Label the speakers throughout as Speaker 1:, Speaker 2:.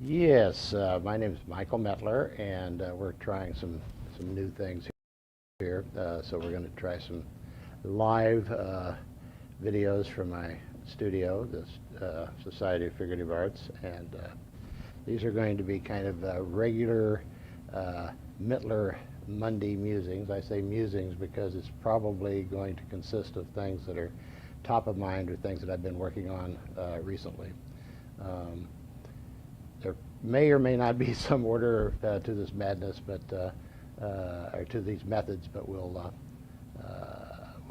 Speaker 1: Yes, my name is Michael Mentler, and we're trying some new things here. So we're going to try some live videos from my studio, the Society of Figurative Arts, and these are going to be kind of regular Mentler Monday musings. I say musings because it's probably going to consist of things that are top of mind or things that I've been working on recently. There may or may not be some order to this madness, but or to these methods, but we'll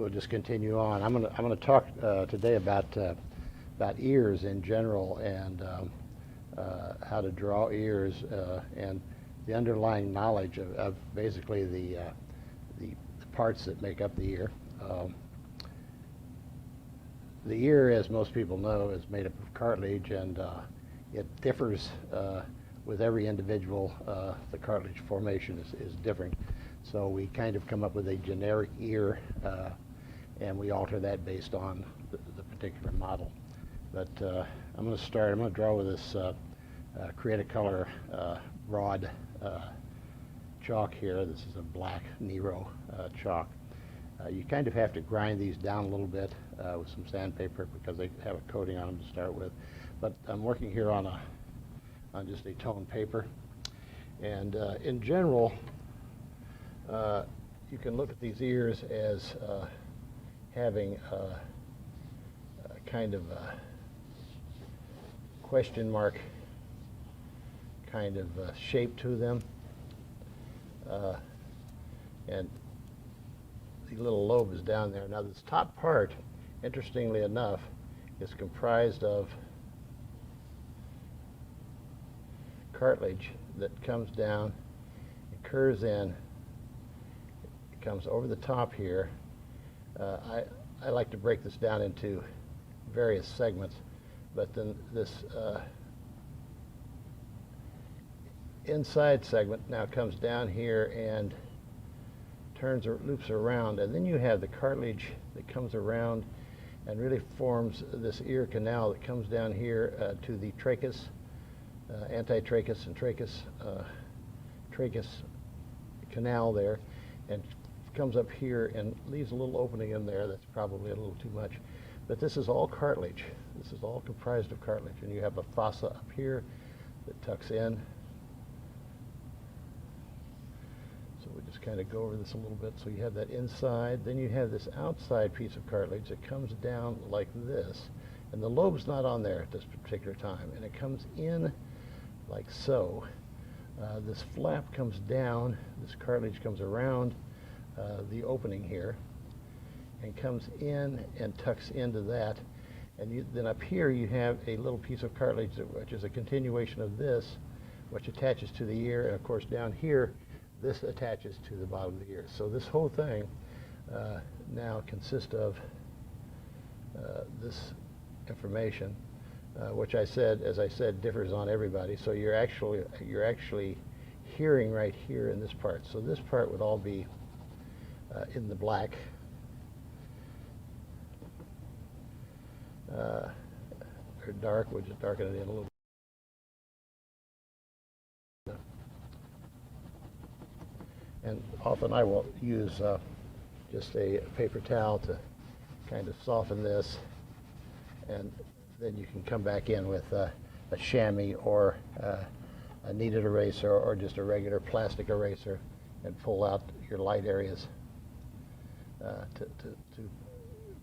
Speaker 1: just continue on. I'm gonna talk today about ears in general and how to draw ears and the underlying knowledge of basically the parts that make up the ear. The ear, as most people know, is made up of cartilage, and it differs with every individual. The cartilage formation is different. So we kind of come up with a generic ear, and we alter that based on the particular model. But I'm going to start. I'm going to draw with this Create a Color broad chalk here. This is a black Nero chalk. You kind of have to grind these down a little bit with some sandpaper because they have a coating on them to start with. But I'm working here on just a toned paper, and in general, you can look at these ears as having a kind of a question mark kind of shape to them, and the little lobe is down there. Now this top part, interestingly enough, is comprised of cartilage that comes down, it curves in, it comes over the top here. I like to break this down into various segments, but then this inside segment now comes down here and turns or loops around, and then you have the cartilage that comes around and really forms this ear canal that comes down here to the trachea, antitrachus and trachea canal there, and comes up here and leaves a little opening in there. That's probably a little too much, but this is all cartilage. This is all comprised of cartilage, and you have a fossa up here that tucks in. So we just kind of go over this a little bit. So you have that inside, then you have this outside piece of cartilage that comes down like this, and the lobe's not on there at this particular time, and it comes in like so. This flap comes down, this cartilage comes around the opening here and comes in and tucks into that, and then up here you have a little piece of cartilage which is a continuation of this, which attaches to the ear, and of course down here this attaches to the bottom of the ear. So this whole thing now consists of this information, which as I said, differs on everybody. So you're actually hearing right here in this part. So this part would all be in the black. Or dark, we'll just darken it in a little. And often I will use just a paper towel to kind of soften this, and then you can come back in with a chamois or a kneaded eraser or just a regular plastic eraser and pull out your light areas to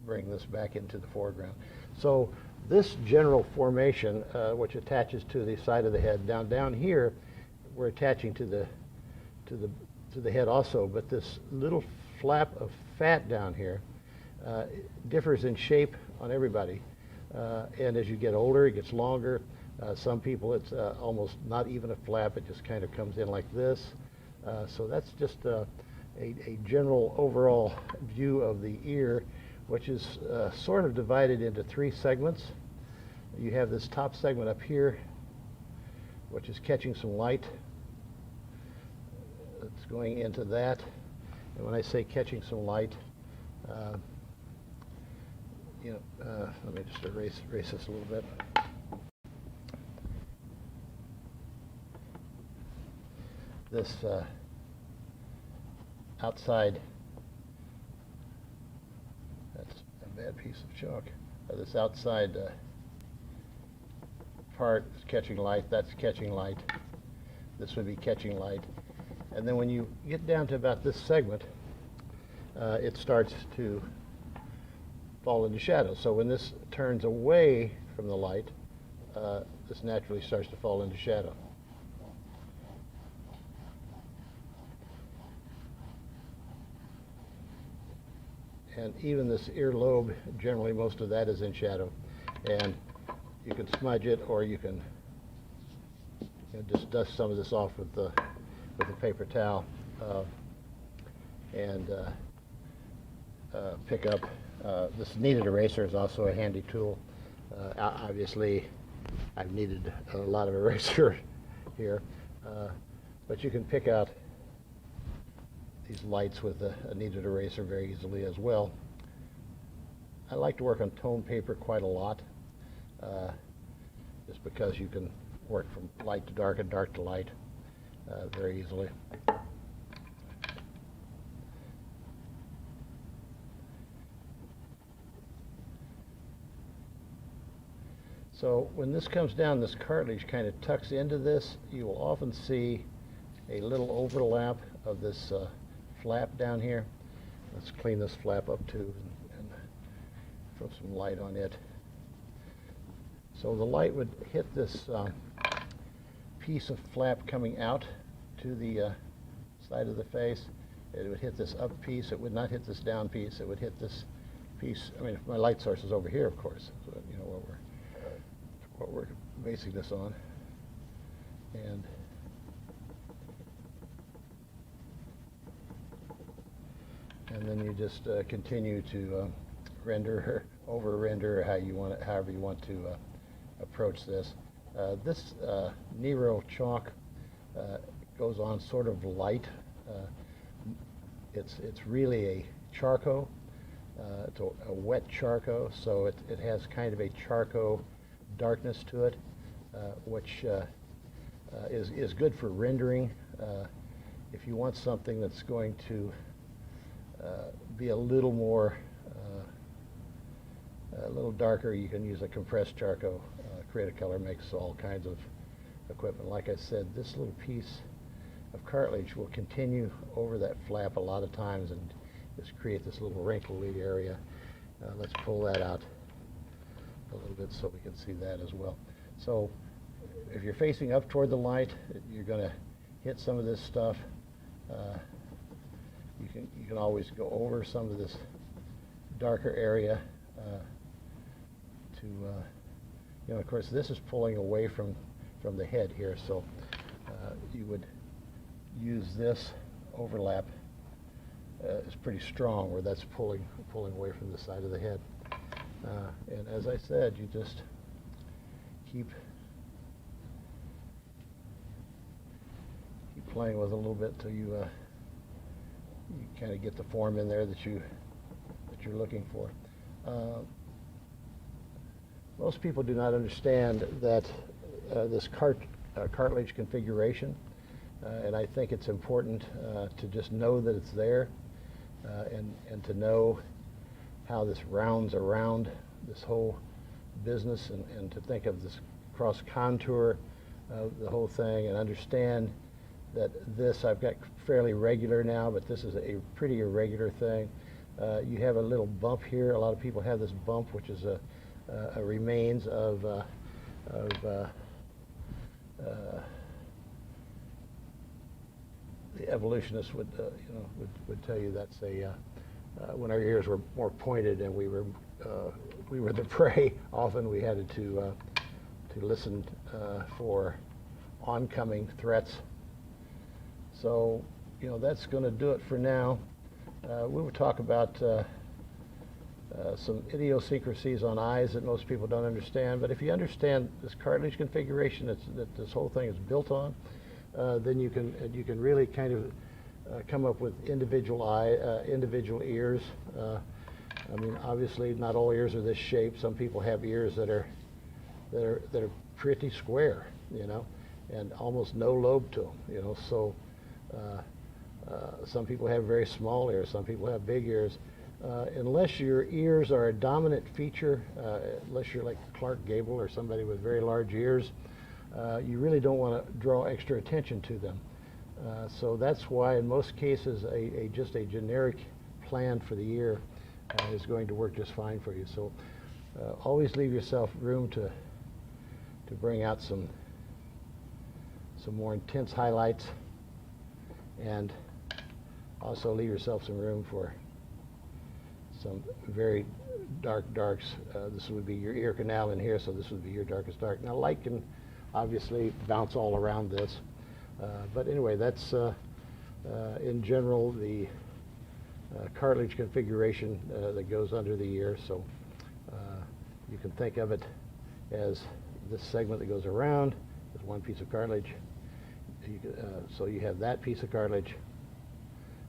Speaker 1: bring this back into the foreground. So this general formation, which attaches to the side of the head, down here, we're attaching to the head also, but this little flap of fat down here differs in shape on everybody, and as you get older it gets longer. Some people it's almost not even a flap, it just kind of comes in like this. So that's just a general overall view of the ear, which is sort of divided into three segments. You have this top segment up here, which is catching some light. It's going into that, and when I say catching some light, let me just erase this a little bit. this outside, that's a bad piece of chalk, this outside part is catching light, that's catching light, this would be catching light. And then when you get down to about this segment, it starts to fall into shadow. So when this turns away from the light, this naturally starts to fall into shadow. And even this earlobe, generally most of that is in shadow. And you can smudge it, or you can just dust some of this off with a paper towel and pick up. This kneaded eraser is also a handy tool. Obviously, I've needed a lot of eraser here, but you can pick out these lights with a kneaded eraser very easily as well. I like to work on tone paper quite a lot, just because you can work from light to dark and dark to light very easily. So when this comes down, this cartilage kind of tucks into this. You will often see a little overlap of this flap down here. Let's clean this flap up too and throw some light on it. So the light would hit this piece of flap coming out to the side of the face. It would hit this up piece. It would not hit this down piece. It would hit this piece. I mean, my light source is over here, of course. So, you know what we're basing this on. And then you just continue to render, over render, however you want to approach this. This Nero chalk goes on sort of light. It's really a charcoal. It's a wet charcoal, so it has kind of a charcoal darkness to it, which is good for rendering. If you want something that's going to be a little more, a little darker, you can use a compressed charcoal. Creative Color makes all kinds of equipment. Like I said, this little piece of cartilage will continue over that flap a lot of times and just create this little wrinkly area. Let's pull that out a little bit so we can see that as well. So if you're facing up toward the light, you're going to hit some of this stuff. You can always go over some of this darker area of course, this is pulling away from the head here, so you would use this overlap. It's pretty strong where that's pulling away from the side of the head. And as I said, you just keep playing with it a little bit till you kind of get the form in there that you're looking for. Most people do not understand that this cartilage configuration, and I think it's important to just know that it's there, and to know how this rounds around this whole business, and to think of this cross contour of the whole thing, and understand that this I've got fairly regular now, but this is a pretty irregular thing. You have a little bump here. A lot of people have this bump, which is a remains of the evolutionists would tell you that's when our ears were more pointed and we were the prey. Often we had to listen for oncoming threats. So that's going to do it for now. We will talk about some idiosyncrasies on eyes that most people don't understand. But if you understand this cartilage configuration that this whole thing is built on, then you can really kind of come up with individual ears. I mean, obviously, not all ears are this shape. Some people have ears that are pretty square, and almost no lobe to them, So Some people have very small ears, some people have big ears. Unless your ears are a dominant feature, unless you're like Clark Gable or somebody with very large ears, you really don't want to draw extra attention to them. So that's why in most cases just a generic plan for the ear is going to work just fine for you. So always leave yourself room to bring out some more intense highlights, and also leave yourself some room for some very dark darks. This would be your ear canal in here, so this would be your darkest dark. Now light can obviously bounce all around this, but anyway, that's in general the cartilage configuration that goes under the ear. So you can think of it as this segment that goes around is one piece of cartilage. So you have that piece of cartilage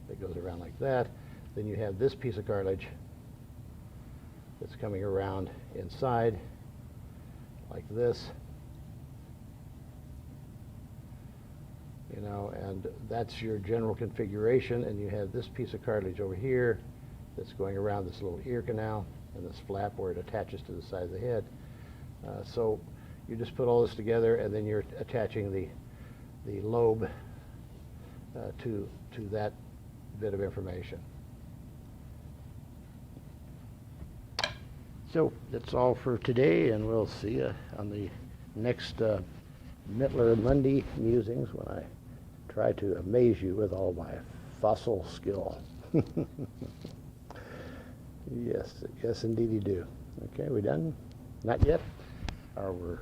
Speaker 1: that goes around like that. Then you have this piece of cartilage that's coming around inside like this, you know, and that's your general configuration. And you have this piece of cartilage over here that's going around this little ear canal and this flap where it attaches to the side of the head. So you just put all this together, and then you're attaching the lobe to that bit of information. So that's all for today, and we'll see you on the next Mentler Monday Musings, when I try to amaze you with all my fossil skill. Yes, indeed you do. Okay, we done? Not yet? Or we're